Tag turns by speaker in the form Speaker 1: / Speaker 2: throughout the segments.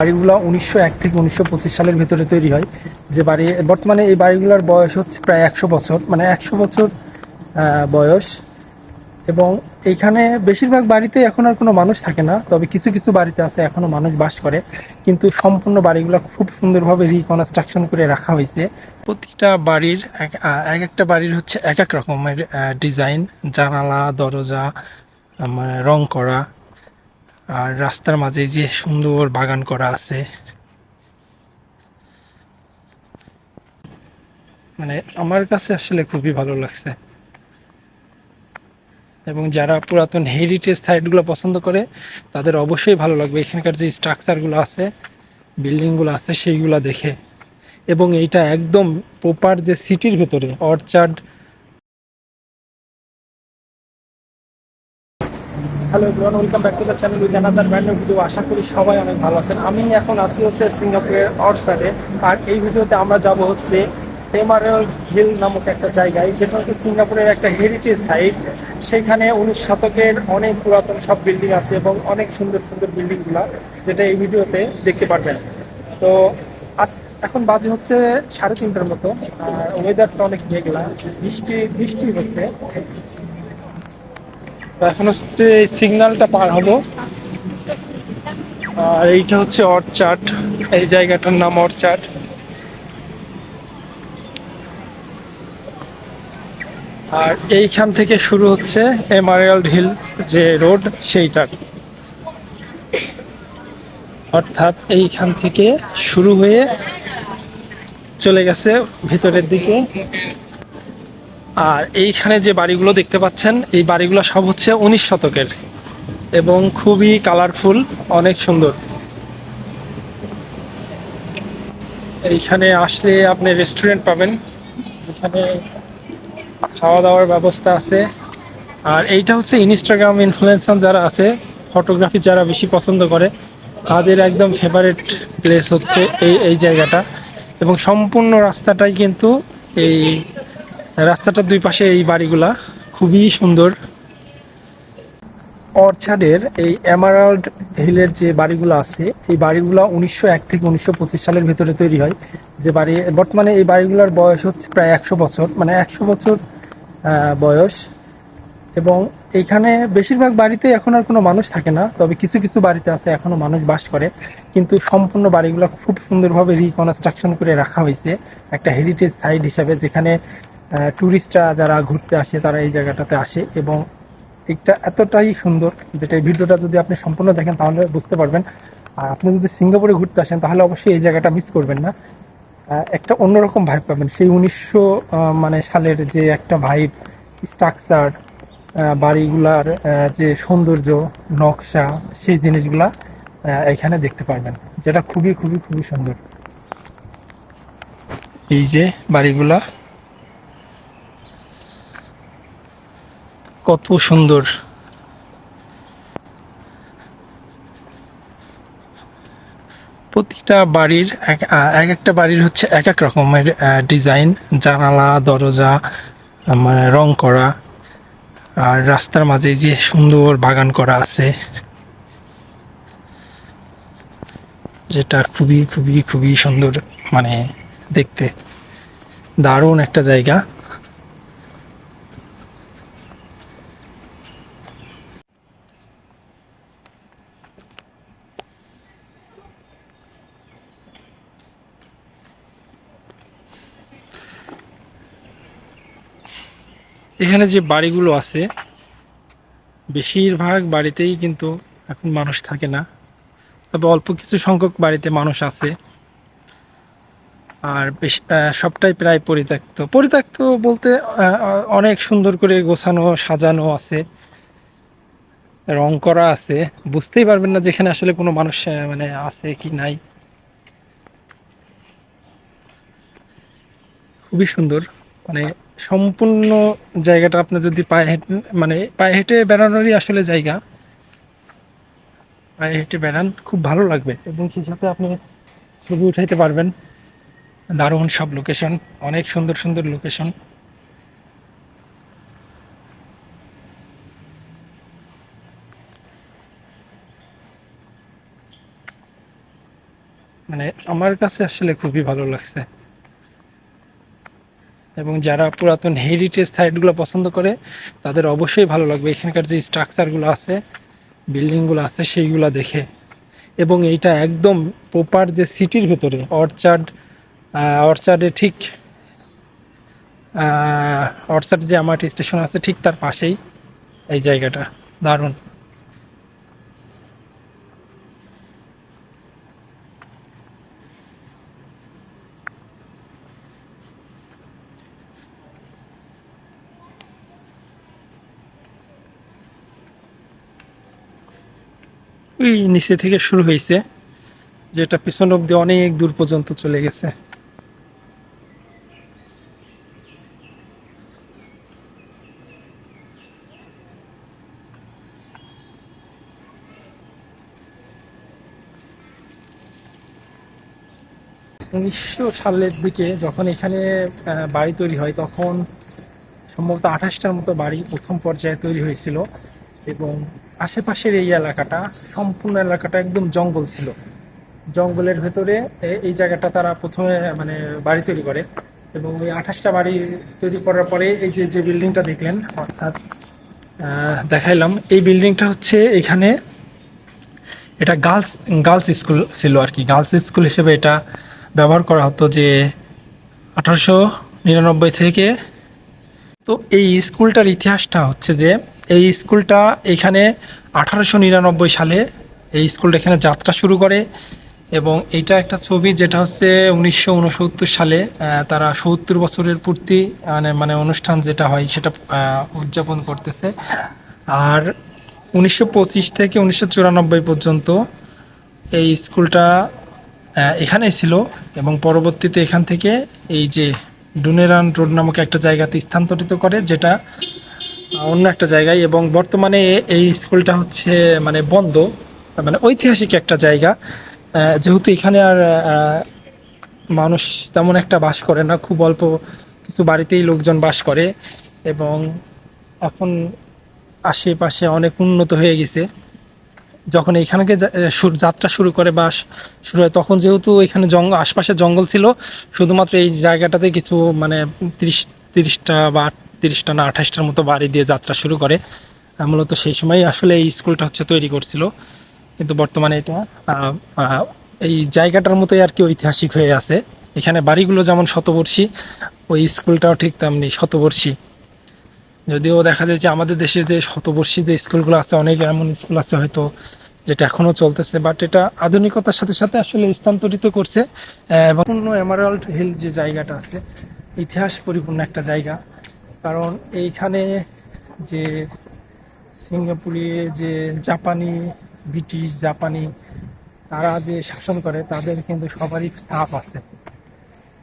Speaker 1: বাড়িগুলো 1901 থেকে 1925 সালের ভিতরে তৈরি হয়। যে বাড়ি বর্তমানে এই বাড়িগুলোর বয়স হচ্ছে প্রায় 100 বছর, মানে 100 বছর বয়স। এবং এইখানে বেশিরভাগ বাড়িতে এখন আর কোনো মানুষ থাকে না, তবে কিছু কিছু বাড়িতে আছে এখনো মানুষ বাস করে। কিন্তু সম্পূর্ণ বাড়িগুলো খুব সুন্দরভাবে রিকনস্ট্রাকশন করে রাখা হয়েছে। প্রতিটা বাড়ির এক একটা বাড়ির হচ্ছে এক এক রকমের ডিজাইন, জানালা দরজা মানে রং করা। আর রাস্তার মাঝে যে সুন্দর বাগান করা আছে, মানে আমার কাছে আসলে খুবই ভালো লাগছে। এবং যারা পুরাতন হেরিটেজ সাইটগুলো পছন্দ করে তাদের অবশ্যই ভালো লাগবে এখানকার যে স্ট্রাকচারগুলো আছে, বিল্ডিংগুলো আছে সেইগুলো দেখে। এবং এইটা একদম প্রপার যে সিটির ভেতরে orchard. Hello everyone, welcome back to the channel with another brand new video. আশা করি সবাই অনেক ভালো আছেন। আমি এখন আছি হচ্ছে সিঙ্গাপুরের আউটসাইডে। আর এই ভিডিওতে আমরা যাব হচ্ছে এমারেল্ড হিল নামক একটা জায়গায়, যেটা হচ্ছে সিঙ্গাপুরের একটা হেরিটেজ সাইট। সেখানে 19 শতকের অনেক পুরাতন সব বিল্ডিং আছে এবং অনেক সুন্দর সুন্দর বিল্ডিংগুলা, যেটা এই ভিডিওতে দেখতে পারবেন। তো এখন বাজে হচ্ছে 3:30টার মতো। আর ওয়েদারটা অনেক মেঘলা, বৃষ্টি বৃষ্টি হচ্ছে। তো এখন হচ্ছে এই সিগন্যালটা পার হবো। আর এইটা হচ্ছে অর্চার্ড, এই জায়গাটার নাম অর্চার্ড। আর এইখান থেকে শুরু হচ্ছে এমারেল্ড হিল যে রোড সেইটার, অর্থাৎ এইখান থেকে শুরু হয়ে চলে গেছে ভিতরের দিকে। আর এইখানে যে বাড়িগুলো দেখতে পাচ্ছেন, এই বাড়িগুলো সব হচ্ছে 19 শতকের এবং খুবই কালারফুল, অনেক সুন্দর। এইখানে আসলে আপনি রেস্টুরেন্ট পাবেন যেখানে খাওয়া দাওয়ার ব্যবস্থা আছে। আর এইটা হচ্ছে ইনস্টাগ্রাম ইনফ্লুয়েন্সার যারা আছে, ফটোগ্রাফি যারা বেশি পছন্দ করে, তাদের একদম ফেভারিট প্লেস হচ্ছে এই এই জায়গাটা। এবং সম্পূর্ণ রাস্তাটাই কিন্তু এই রাস্তাটার দুই পাশে এই বাড়িগুলা খুবই সুন্দর। অর্চার্ডের এই এমারাল্ড হিলের যে বাড়িগুলো আছে, এই বাড়িগুলো 1901 থেকে 1925 সালের ভিতরে তৈরি হয়। যে বাড়ি বর্তমানে এই বাড়িগুলোর বয়স হচ্ছে প্রায় 100 বছর, মানে 100 বছর বয়স। এবং এইখানে বেশিরভাগ বাড়িতে এখন আর কোনো মানুষ থাকে না, তবে কিছু কিছু বাড়িতে আছে এখনো মানুষ বাস করে। কিন্তু সম্পূর্ণ বাড়িগুলো খুব সুন্দরভাবে রিকনস্ট্রাকশন করে রাখা হয়েছে একটা হেরিটেজ সাইট হিসাবে, যেখানে ট্যুরিস্টরা যারা ঘুরতে আসে তারা এই জায়গাটাতে আসে। এবং এটা এতটাই সুন্দর, যেটা এই ভিডিওটা যদি আপনি সম্পূর্ণ দেখেন তাহলে বুঝতে পারবেন। আর আপনি যদি সিঙ্গাপুরে ঘুরতে আসেন তাহলে অবশ্যই এই জায়গাটা মিস করবেন না। একটা অন্যরকম ভাইব পাবেন, সেই 1900 মানে সালের যে একটা ভাইব, স্ট্রাকচার, বাড়িগুলার যে সৌন্দর্য, নকশা, সেই জিনিসগুলা এখানে দেখতে পারবেন, যেটা খুবই খুবই খুবই সুন্দর। এই যে বাড়িগুলা কত সুন্দর। প্রতিটা বাড়ির এক একটা বাড়ির হচ্ছে এক এক রকমের ডিজাইন, জানালা দরজা মানে রং করা। আর রাস্তার মাঝে যে সুন্দর বাগান করা আছে, যেটা খুবই খুবই খুবই সুন্দর, মানে দেখতে দারুণ একটা জায়গা। এখানে যে বাড়িগুলো আছে, বেশিরভাগ বাড়িতেই কিন্তু এখন মানুষ থাকে না, তবে অল্প কিছু সংখ্যক বাড়িতে মানুষ আছে। আর সবটাই প্রায় পরিত্যক্ত। পরিত্যক্ত বলতে অনেক সুন্দর করে গোছানো সাজানো আছে, রং করা আছে, বুঝতেই পারবেন না যেখানে আসলে কোনো মানুষ মানে আছে কি নাই। খুবই সুন্দর, মানে সম্পূর্ণ জায়গাটা আপনি যদি পায়ে হেঁটে, মানে পায়ে হেঁটে বেড়ানোরই আসলে জায়গা। পায়ে হেঁটে বেড়ান, খুব ভালো লাগবে এবং সেই সাথে আপনি ছবি উঠাইতে পারবেন। দারুণ সব লোকেশন, অনেক সুন্দর সুন্দর লোকেশন। মানে আমার কাছে আসলে খুবই ভালো লাগছে। এবং যারা পুরাতন হেরিটেজ সাইটগুলো পছন্দ করে তাদের অবশ্যই ভালো লাগবে এখানকার যে স্ট্রাকচারগুলো আছে, বিল্ডিংগুলো আছে সেইগুলো দেখে। এবং এইটা একদম প্রপার যে সিটির ভেতরে অর্চার্ডে ঠিক অর্চার্ড যে এমআরটি স্টেশন আছে ঠিক তার পাশেই এই জায়গাটা। দারুণ। ওই নিচে থেকে শুরু হয়েছে, যেটা পিছন অব্দি অনেক দূর পর্যন্ত চলে গেছে। 1900 সালের দিকে যখন এখানে বাড়ি তৈরি হয় তখন সম্ভবত 28টার মতো বাড়ি প্রথম পর্যায়ে তৈরি হয়েছিল। এবং আশেপাশের এই এলাকাটা, সম্পূর্ণ এলাকাটা একদম জঙ্গল ছিল। জঙ্গলের ভেতরে এই জায়গাটা তারা প্রথমে মানে বাড়ি তৈরি করে। এবং ওই 28টা বাড়ি তৈরি করার পরে এই যে যে বিল্ডিংটা দেখলেন, অর্থাৎ দেখাইলাম, এই বিল্ডিংটা হচ্ছে এখানে, এটা গার্লস গার্লস স্কুল ছিল আর কি। গার্লস স্কুল হিসেবে এটা ব্যবহার করা হতো যে 1899 থেকে। তো এই স্কুলটার ইতিহাসটা হচ্ছে যে এই স্কুলটা এখানে 1899 সালে এই স্কুলটা এখানে যাত্রা শুরু করে। এবং এইটা একটা ছবি যেটা হচ্ছে 1969 সালে তারা 70 বছরের পূর্তি মানে অনুষ্ঠান যেটা হয় সেটা উদযাপন করতেছে। আর 1925 থেকে 1994 পর্যন্ত এই স্কুলটা এখানেই ছিল। এবং পরবর্তীতে এখান থেকে এই যে ডুনেরান রোড নামক একটা জায়গাতে স্থানান্তরিত করে, যেটা অন্য একটা জায়গায়। এবং বর্তমানে এই স্কুলটা হচ্ছে মানে বন্ধ, মানে ঐতিহাসিক একটা জায়গা। যেহেতু এখানে আর মানুষ তেমন একটা বাস করে না, খুব অল্প কিছু বাড়িতেই লোকজন বাস করে। এবং এখন আশেপাশে অনেক উন্নত হয়ে গেছে। যখন এইখানকে যাত্রা শুরু করে বা শুরু হয় তখন যেহেতু এখানে আশপাশে জঙ্গল ছিল, শুধুমাত্র এই জায়গাটাতে কিছু মানে 30টা বা 30টা না 28টার মতো বাড়ি দিয়ে যাত্রা শুরু করে। মূলত সেই সময় আসলে এই স্কুলটা হচ্ছে তৈরি করছিল। কিন্তু বর্তমানে এটা এই জায়গাটার মতোই আর কি ঐতিহাসিক হয়ে আছে। এখানে বাড়িগুলো যেমন শতবর্ষী, ওই স্কুলটাও ঠিক তেমনি শতবর্ষী। যদিও দেখা যায় যে আমাদের দেশে যে শতবর্ষী যে স্কুলগুলো আছে, অনেক এমন স্কুল আছে হয়তো যেটা এখনো চলতেছে, বাট এটা আধুনিকতার সাথে সাথে আসলে স্থানান্তরিত করছে। এবং এমারাল্ড হিল যে জায়গাটা আছে, ইতিহাস পরিপূর্ণ একটা জায়গা। কারণ এইখানে যে সিঙ্গাপুরে যে ব্রিটিশ জাপানি তারা যে শাসন করে, তাদের কিন্তু সবারই ছাপ আছে।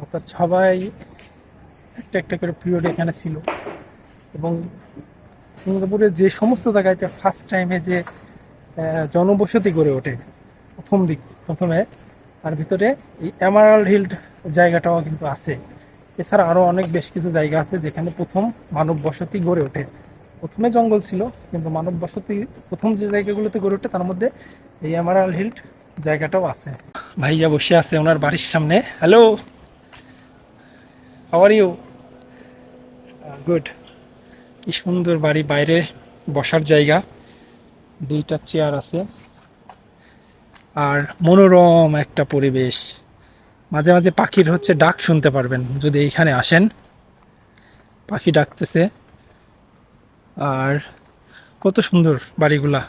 Speaker 1: অর্থাৎ সবাই একটা একটা করে পিরিয়ড এখানে ছিল। এবং সিঙ্গাপুরের যে সমস্ত জায়গাতে ফার্স্ট টাইমে যে জনবসতি গড়ে ওঠে প্রথমে, তার ভিতরে এই এমারাল্ড হিল জায়গাটাও কিন্তু আছে। এছাড়া আরও অনেক বেশ কিছু জায়গা আছে যেখানে প্রথম মানব বসতি গড়ে ওঠে। প্রথমে জঙ্গল ছিল, কিন্তু মানব বসতি প্রথম যে জায়গাগুলোতে গড়ে ওঠে তার মধ্যে এই এমারাল্ড হিল জায়গাটাও আছে। ভাইয়া বসে আছে ওনার বাড়ির সামনে। Hello, how are you? Good. কি সুন্দর বাড়ি, বাইরে বসার জায়গা, 2টা চেয়ার আছে, আর মনোরম একটা পরিবেশ। মাঝে মাঝে পাখির হচ্ছে ডাক শুনতে পারবেন যদি এইখানে আসেন, পাখি ডাকতেছে। আর কত সুন্দর বাড়িগুলা,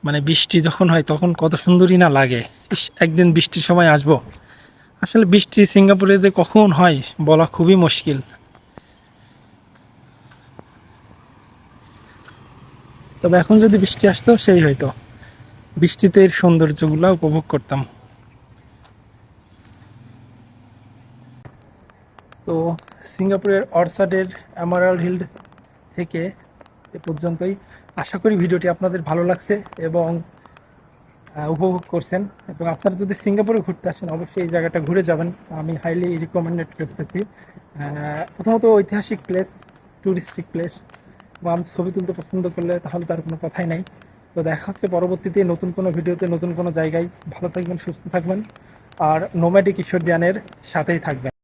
Speaker 1: মানে বৃষ্টি যখন হয় তখন কত সুন্দরই না লাগে। একদিন বৃষ্টির সময় আসবো। আসলে বৃষ্টি সিঙ্গাপুরে যে কখন হয় বলা খুবই মুশকিল। তবে এখন যদি বৃষ্টি আসতো সেই হয়তো বৃষ্টিতে এর সৌন্দর্যগুলো উপভোগ করতাম। তো সিঙ্গাপুরের অর্চার্ডের এমারাল্ড হিল থেকে এ পর্যন্তই। আশা করি ভিডিওটি আপনাদের ভালো লাগছে এবং উপভোগ করছেন। এবং আপনারা যদি সিঙ্গাপুরে ঘুরতে আসেন অবশ্যই এই জায়গাটা ঘুরে যাবেন, আমি হাইলি রিকমেন্ডেড করতেছি। প্রথমত ঐতিহাসিক প্লেস, টুরিস্টিক প্লেস, এবং আমি ছবি তুলতে পছন্দ করলে তাহলে তার কোনো কথাই নাই। তো দেখা হচ্ছে পরবর্তীতে নতুন কোনো ভিডিওতে, নতুন কোনো জায়গায়। ভালো থাকবেন, সুস্থ থাকবেন। আর নোম্যাডিক ঈশ্বরদীয়ানের সাথেই থাকবেন।